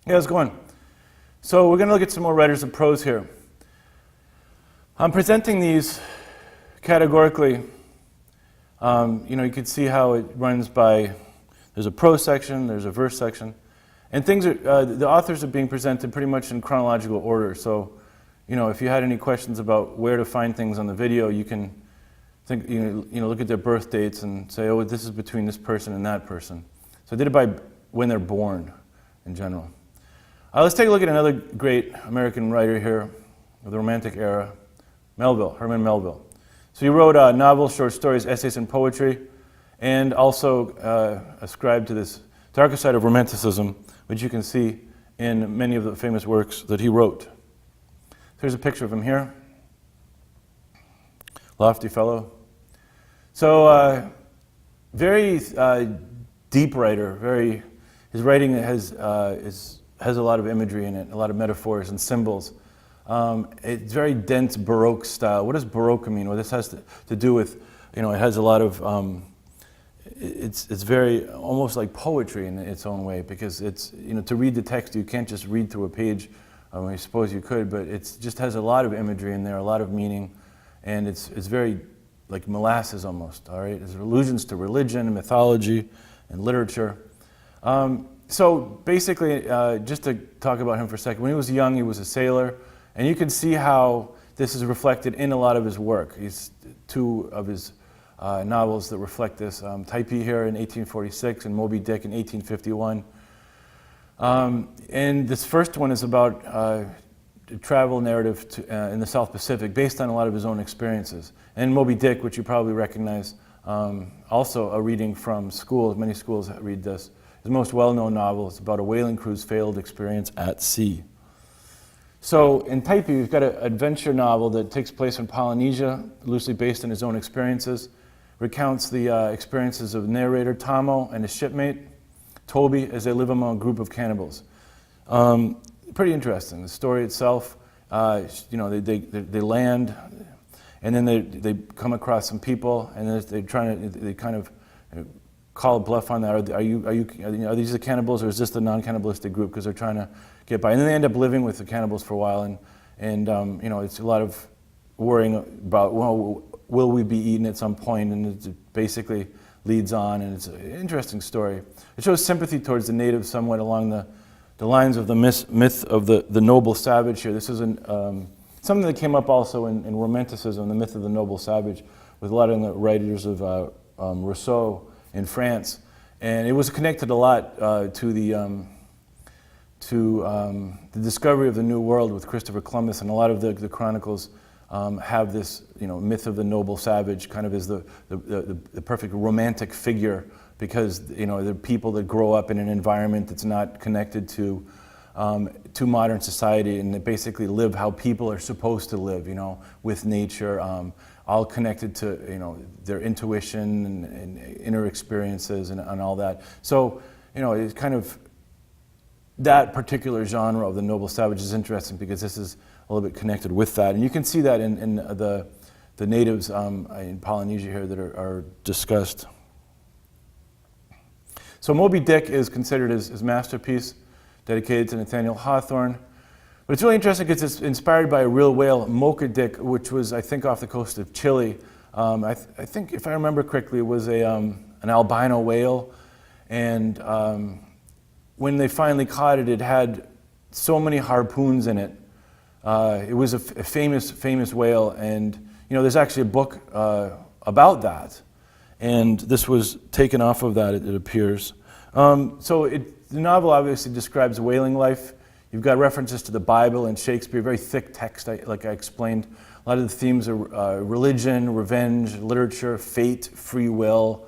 Yeah, how's it going? So we're going to look at some more writers of prose here. I'm presenting these categorically. You can see how it runs by, there's a prose section, there's a verse section, and things are, the authors are being presented pretty much in chronological order. So, if you had any questions about where to find things on the video, you can think, look at their birth dates and say, oh, this is between this person and that person. So I did it by when they're born in general. Let's take a look at another great American writer here of the Romantic era, Herman Melville. So he wrote novels, short stories, essays, and poetry, and also ascribed to this darker side of Romanticism, which you can see in many of the famous works that he wrote. Here's a picture of him here. Lofty fellow. So, very deep writer. His writing has a lot of imagery in it, a lot of metaphors and symbols. It's very dense Baroque style. What does Baroque mean? Well, this has to do with, it has a lot of, it's very almost like poetry in its own way, because it's, to read the text, you can't just read through a page. I suppose you could, but it just has a lot of imagery in there, a lot of meaning, and it's very like molasses almost, all right? There's allusions to religion and mythology and literature. So basically, just to talk about him for a second, when he was young, he was a sailor, and you can see how this is reflected in a lot of his work. He's two of his novels that reflect this. Typee here in 1846 and Moby Dick in 1851. And this first one is about a travel narrative in the South Pacific based on a lot of his own experiences. And Moby Dick, which you probably recognize, also a reading from schools. Many schools read this. His most well-known novel is about a whaling crew's failed experience at sea. So in Typee, we've got an adventure novel that takes place in Polynesia, loosely based on his own experiences. Recounts the experiences of narrator Tomo and his shipmate, Toby, as they live among a group of cannibals. Pretty interesting. The story itself, they land, and then they come across some people, and they kind of call a bluff on that. Are these the cannibals, or is this the non-cannibalistic group? Because they're trying to get by, and then they end up living with the cannibals for a while, and it's a lot of worrying about, well, will we be eaten at some point? And it basically leads on, and it's an interesting story. It shows sympathy towards the natives somewhat along the lines of the myth of the noble savage here. This is something that came up also in Romanticism, the myth of the noble savage, with a lot of the writers of Rousseau in France. And it was connected a lot to the discovery of the New World with Christopher Columbus, and a lot of the chronicles have this, myth of the noble savage kind of as the perfect romantic figure, because they're people that grow up in an environment that's not connected to modern society, and they basically live how people are supposed to live, with nature, all connected to their intuition and inner experiences and all that. So it's kind of that particular genre of the noble savage is interesting, because this is a little bit connected with that, and you can see that in the natives in Polynesia here that are discussed. So Moby Dick is considered his masterpiece, dedicated to Nathaniel Hawthorne. But it's really interesting because it's inspired by a real whale, Mocha Dick, which was, I think, off the coast of Chile. I think, if I remember correctly, it was an albino whale, and when they finally caught it, it had so many harpoons in it. It was a famous whale, and there's actually a book about that, and this was taken off of that, it appears. The novel obviously describes whaling life. You've got references to the Bible and Shakespeare, very thick text, like I explained. A lot of the themes are religion, revenge, literature, fate, free will,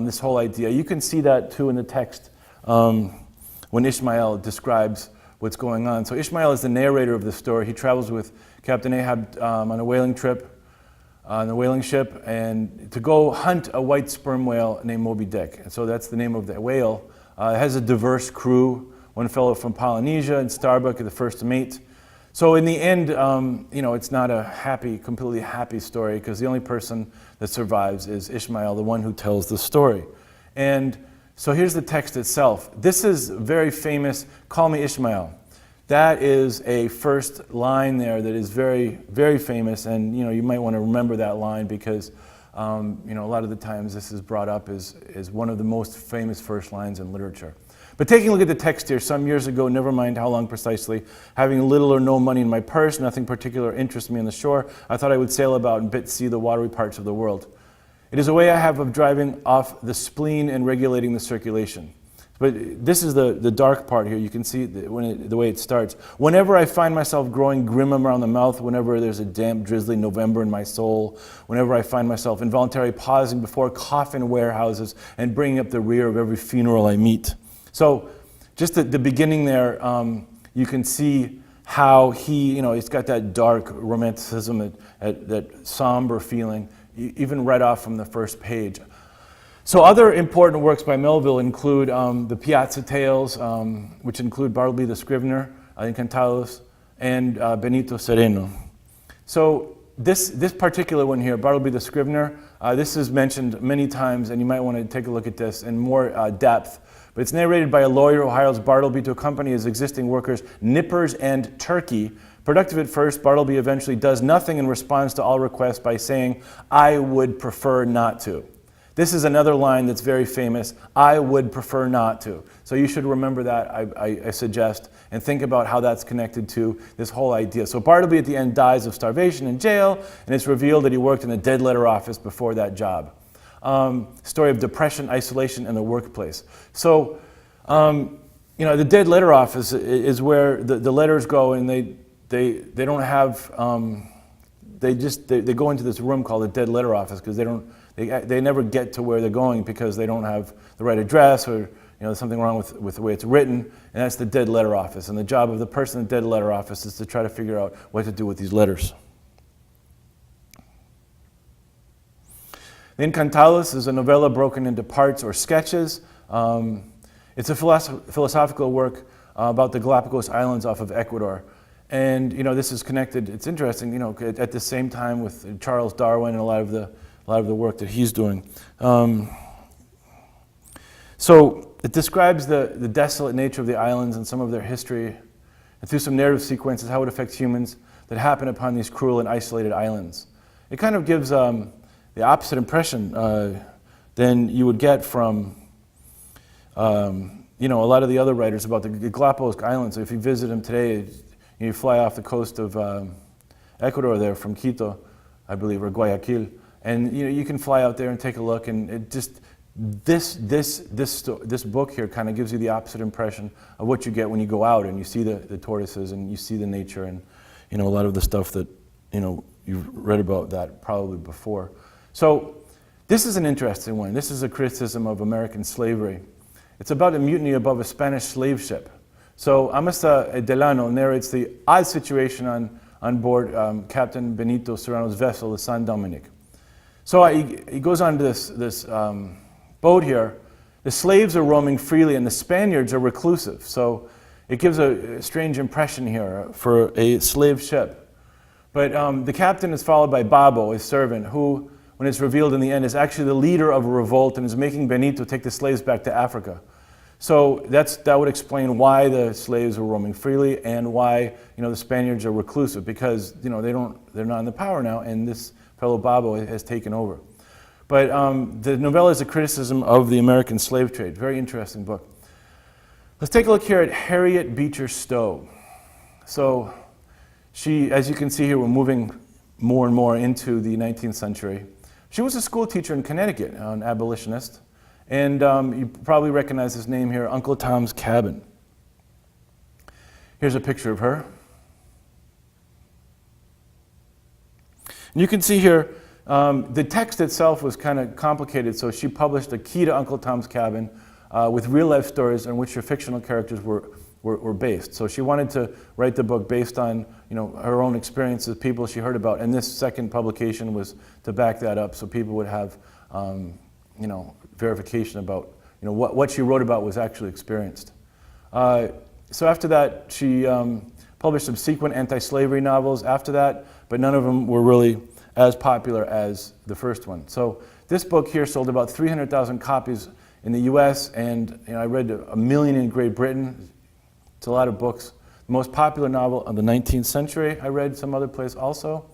this whole idea. You can see that too in the text when Ishmael describes what's going on. So Ishmael is the narrator of the story. He travels with Captain Ahab on a whaling trip, on the whaling ship, and to go hunt a white sperm whale named Moby Dick. And so that's the name of the whale. It has a diverse crew, one fellow from Polynesia and Starbuck, the first mate. So in the end, it's not a completely happy story, because the only person that survives is Ishmael, the one who tells the story. And So here's the text itself. This is very famous, "Call me Ishmael." That is a first line there that is very, very famous, and you might want to remember that line because a lot of the times this is brought up as one of the most famous first lines in literature. But taking a look at the text here, some years ago, never mind how long precisely, having little or no money in my purse, nothing particular interests me on the shore, I thought I would sail about and see the watery parts of the world. It is a way I have of driving off the spleen and regulating the circulation. But this is the dark part here. You can see the way it starts. Whenever I find myself growing grim around the mouth, whenever there's a damp, drizzly November in my soul, whenever I find myself involuntarily pausing before coffin warehouses and bringing up the rear of every funeral I meet. So just at the beginning there, you can see how he's got that dark romanticism, that somber feeling, even right off from the first page. So other important works by Melville include the Piazza Tales, which include Bartleby the Scrivener, Encantados, and Benito Cereno. So this particular one here, Bartleby the Scrivener, this is mentioned many times, and you might want to take a look at this in more depth. But it's narrated by a lawyer who hires Bartleby to accompany his existing workers, Nippers and Turkey. Productive at first, Bartleby eventually does nothing and responds to all requests by saying, "I would prefer not to." This is another line that's very famous, "I would prefer not to." So you should remember that, I suggest, and think about how that's connected to this whole idea. So Bartleby at the end dies of starvation in jail, and it's revealed that he worked in a dead letter office before that job. Story of depression, isolation, and the workplace. So, the dead letter office is where the letters go, and they don't have, they go into this room called the dead letter office because they never get to where they're going because they don't have the right address, or there's something wrong with the way it's written, and that's the dead letter office. And the job of the person in the dead letter office is to try to figure out what to do with these letters. The Encantados is a novella broken into parts or sketches. It's a philosophical work about the Galapagos Islands off of Ecuador. And this is connected, it's interesting, at the same time with Charles Darwin and a lot of the work that he's doing. So it describes the desolate nature of the islands and some of their history, and through some narrative sequences, how it affects humans that happen upon these cruel and isolated islands. It kind of gives the opposite impression than you would get from a lot of the other writers about the Galapagos Islands. If you visit them today, you fly off the coast of Ecuador there from Quito, I believe, or Guayaquil, and you can fly out there and take a look, and it just this book here kind of gives you the opposite impression of what you get when you go out and you see the tortoises and you see the nature and a lot of the stuff that you've read about that probably before. So this is an interesting one. This is a criticism of American slavery. It's about a mutiny above a Spanish slave ship. So Amasa Delano narrates the odd situation on board Captain Benito Serrano's vessel, the San Dominic. So he goes on to this boat here. The slaves are roaming freely and the Spaniards are reclusive. So it gives a strange impression here for a slave ship. But the captain is followed by Babo, his servant, who, when it's revealed in the end, is actually the leader of a revolt and is making Benito take the slaves back to Africa. So that would explain why the slaves were roaming freely and why the Spaniards are reclusive, because they're not in the power now, and this fellow Babo has taken over. But the novella is a criticism of the American slave trade. Very interesting book. Let's take a look here at Harriet Beecher Stowe. So she, as you can see here, we're moving more and more into the 19th century. She was a school teacher in Connecticut, an abolitionist. And you probably recognize his name here, Uncle Tom's Cabin. Here's a picture of her. And you can see here, the text itself was kind of complicated, so she published a key to Uncle Tom's Cabin with real-life stories on which her fictional characters were based. So she wanted to write the book based on her own experiences, people she heard about, and this second publication was to back that up so people would have verification about what she wrote about was actually experienced. So after that, she published subsequent anti-slavery novels after that, but none of them were really as popular as the first one. So this book here sold about 300,000 copies in the U.S., and I read 1 million in Great Britain. It's a lot of books. The most popular novel of the 19th century I read some other place also.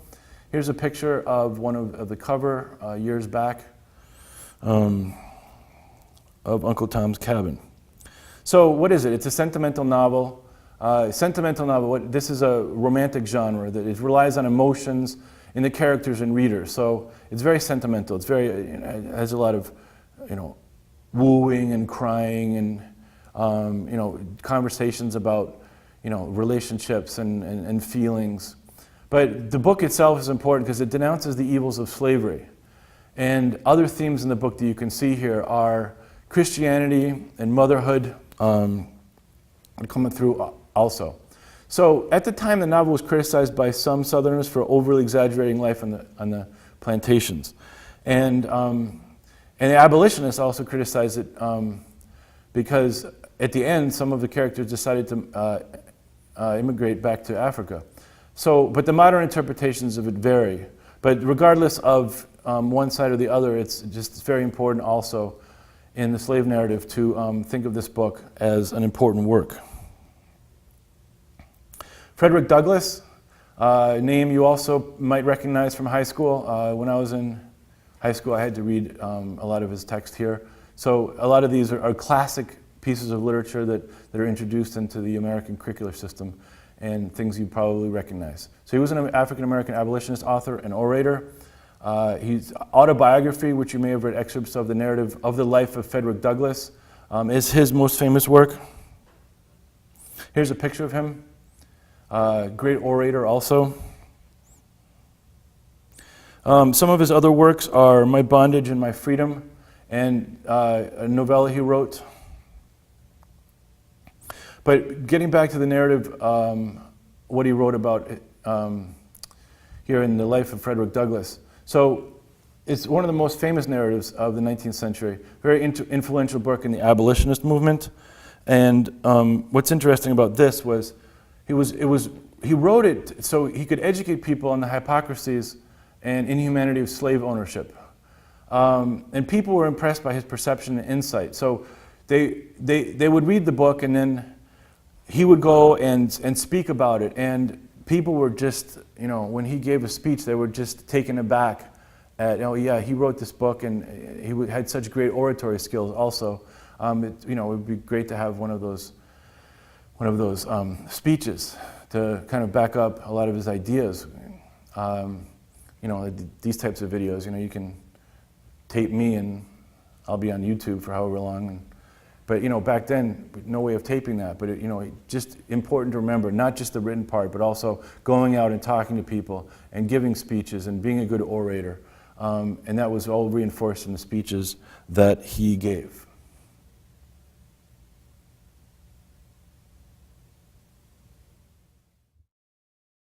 Here's a picture of one of the cover years back of Uncle Tom's Cabin. So what is it? It's a sentimental novel. This is a romantic genre that it relies on emotions in the characters and readers. So it's very sentimental. It's very, it has a lot of, wooing and crying and, conversations about, relationships and feelings. But the book itself is important because it denounces the evils of slavery. And other themes in the book that you can see here are Christianity and motherhood coming through also. So at the time, the novel was criticized by some Southerners for overly exaggerating life on the plantations. And the abolitionists also criticized it because at the end, some of the characters decided to immigrate back to Africa. So, but the modern interpretations of it vary. But regardless of one side or the other, it's very important also in the slave narrative to think of this book as an important work. Frederick Douglass, a name you also might recognize from high school. When I was in high school, I had to read a lot of his text here. So a lot of these are classic pieces of literature that are introduced into the American curricular system and things you probably recognize. So he was an African-American abolitionist author and orator. His autobiography, which you may have read excerpts of, the narrative of the life of Frederick Douglass, is his most famous work. Here's a picture of him. Great orator also. Some of his other works are My Bondage and My Freedom, and a novella he wrote. But getting back to the narrative, what he wrote about here in the life of Frederick Douglass. So it's one of the most famous narratives of the 19th century, very influential book in the abolitionist movement. And what's interesting about this was he wrote it so he could educate people on the hypocrisies and inhumanity of slave ownership. And people were impressed by his perception and insight. So they would read the book, and then he would go and speak about it. And people were just, when he gave a speech, they were just taken aback at, oh yeah, he wrote this book, and he had such great oratory skills also. It would be great to have one of those speeches to kind of back up a lot of his ideas. These types of videos, you can tape me and I'll be on YouTube for however long. But back then, no way of taping that. But just important to remember, not just the written part, but also going out and talking to people and giving speeches and being a good orator. And that was all reinforced in the speeches that he gave.